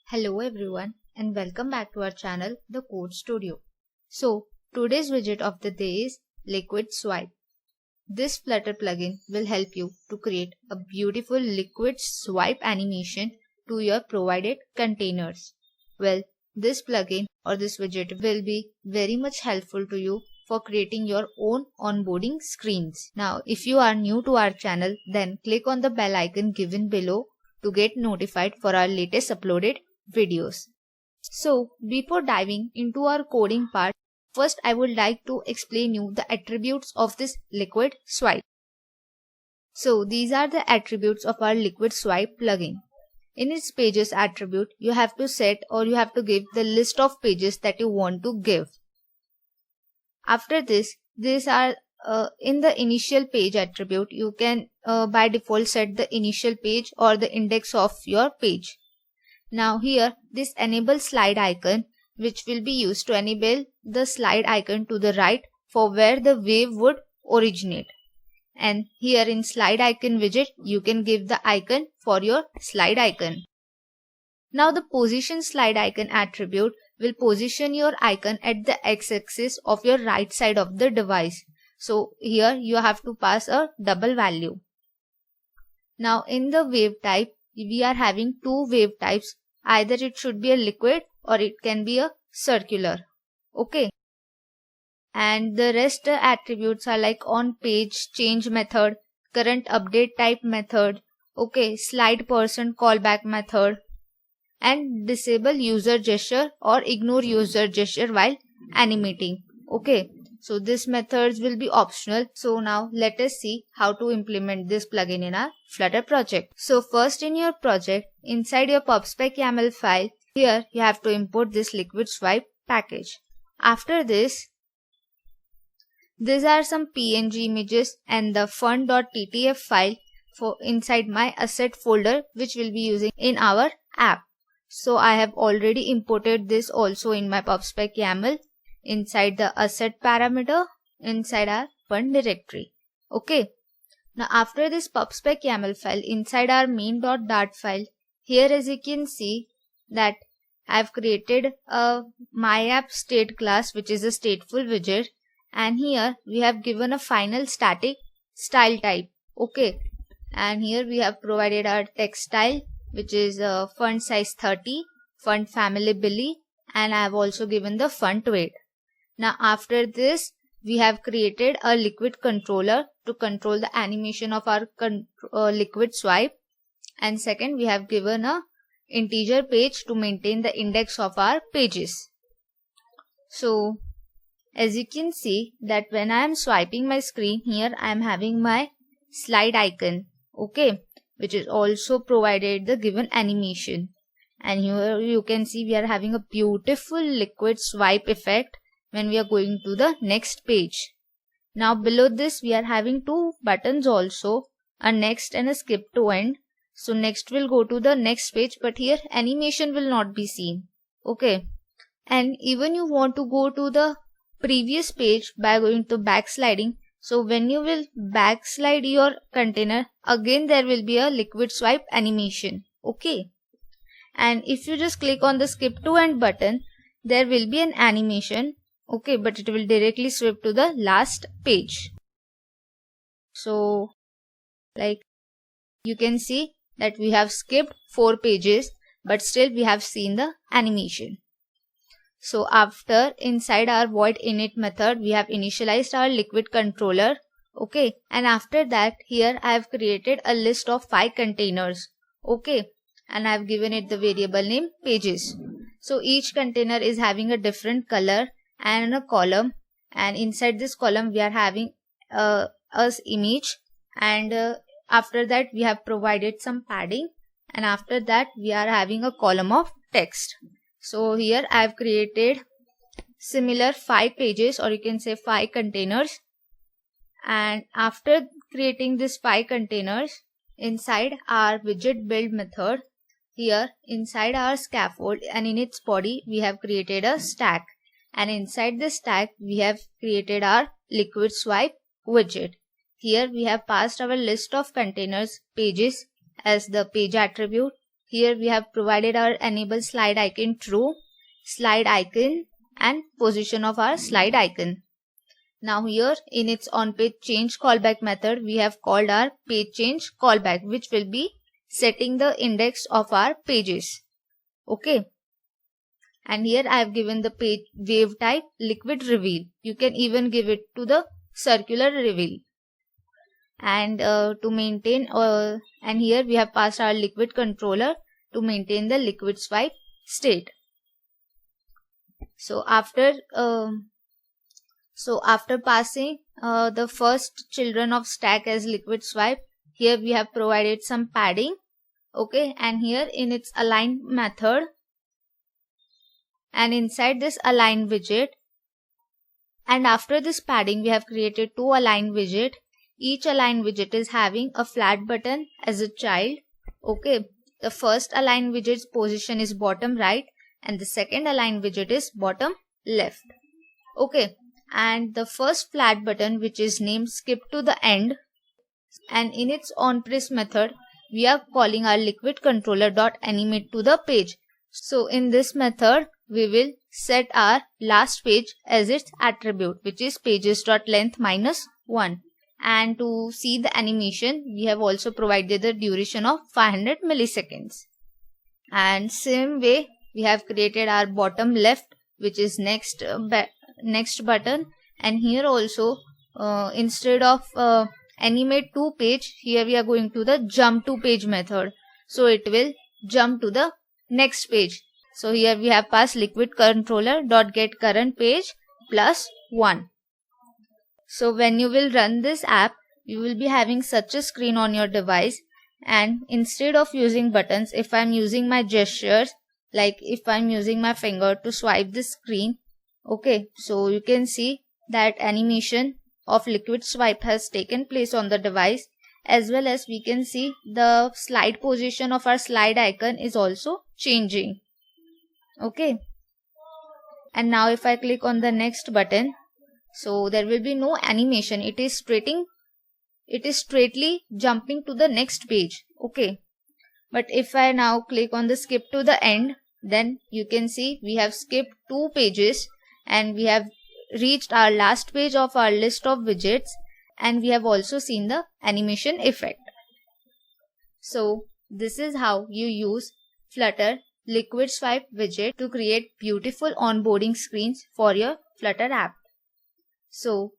Hello everyone and welcome back to our channel The Code Studio. So today's widget of the day is Liquid Swipe. This Flutter plugin will help you to create a beautiful liquid swipe animation to your provided containers. Well, this plugin or this widget will be very much helpful to you for creating your own onboarding screens. Now, if you are new to our channel, then click on the bell icon given below to get notified for our latest uploaded videos. So before diving into our coding part, first I would like to explain you the attributes of this liquid swipe. So these are the attributes of our liquid swipe plugin. In its pages attribute, you have to set or you have to give the list of pages that you want to give. After this, these are in the initial page attribute, you can by default set the initial page or the index of your page. Now here this enable slide icon which will be used to enable the slide icon to the right for where the wave would originate. And here in slide icon widget you can give the icon for your slide icon. Now the position slide icon attribute will position your icon at the x-axis of your right side of the device. So here you have to pass a double value. Now in the wave type, we are having two wave types. Either it should be a liquid or it can be a circular. Okay. And the rest attributes are like on page change method, current update type method, okay, slide person callback method, and disable user gesture or ignore user gesture while animating. Okay. So these methods will be optional. So now let us see how to implement this plugin in our Flutter project. So first in your project, inside your PubSpec YAML file, here you have to import this liquid swipe package. After this, these are some PNG images and the fun.ttf file for inside my asset folder which we'll be using in our app. So I have already imported this also in my PubSpec YAML inside the asset parameter inside our fun directory. Okay. Now after this PubSpec YAML file inside our main.dart file, here as you can see that I have created a myapp state class which is a stateful widget, and here we have given a final static style type. Okay. And here we have provided our text style which is font size 30, font family Billy, and I have also given the font weight. Now after this we have created a liquid controller to control the animation of our liquid swipe, and second we have given a integer page to maintain the index of our pages. So as you can see that when I am swiping my screen, here I am having my slide icon, okay, which is also provided the given animation, and here you can see we are having a beautiful liquid swipe effect when we are going to the next page. Now below this we are having two buttons also, a next and a skip to end. So next will go to the next page, but here animation will not be seen. Okay. And even you want to go to the previous page by going to backsliding. So when you will backslide your container, again there will be a liquid swipe animation. Okay. And if you just click on the skip to end button, there will be an animation. Okay, but it will directly swipe to the last page. So like you can see that we have skipped 4 pages, but still we have seen the animation. So after inside our void init method, we have initialized our liquid controller. Okay, and after that here I have created a list of 5 containers. Okay, and I have given it the variable name pages. So each container is having a different color and a column, and inside this column we are having a image, and after that we have provided some padding, and after that we are having a column of text. So here I have created similar 5 pages, or you can say 5 containers, and after creating these 5 containers inside our widget build method, here inside our scaffold and in its body we have created a stack, and inside the stack we have created our liquid swipe widget. Here we have passed our list of containers pages as the page attribute, here we have provided our enable slide icon true, slide icon and position of our slide icon. Now here in its on page change callback method, we have called our page change callback, which will be setting the index of our pages. Okay. And here I have given the page wave type liquid reveal. You can even give it to the circular reveal. And to maintain and here we have passed our liquid controller to maintain the liquid swipe state. So after passing the first children of stack as liquid swipe, here we have provided some padding. Okay, and here in its align method, and inside this align widget, and after this padding we have created two align widget. Each align widget is having a flat button as a child. Okay, the first align widget's position is bottom right and the second align widget is bottom left. Okay, and the first flat button, which is named skip to the end, and in its on press method we are calling our liquid controller dot animate to the page. So in this method we will set our last page as its attribute, which is pages dot length -1. And to see the animation, we have also provided the duration of 500 milliseconds. And same way we have created our bottom left, which is next button, and here also instead of animate to page, here we are going to the jump to page method, so it will jump to the next page. So here we have passed liquid controller dot get current page +1. So when you will run this app, you will be having such a screen on your device, and instead of using buttons, if I am using my gestures, like if I am using my finger to swipe the screen, okay, so you can see that animation of liquid swipe has taken place on the device, as well as we can see the slide position of our slide icon is also changing. Okay, and now if I click on the next button, so there will be no animation. It is straightly jumping to the next page. Okay, but if I now click on the skip to the end, then you can see we have skipped 2 pages and we have reached our last page of our list of widgets, and we have also seen the animation effect. So this is how you use Flutter Liquid Swipe widget to create beautiful onboarding screens for your Flutter app. So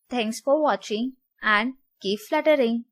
thanks for watching and keep fluttering.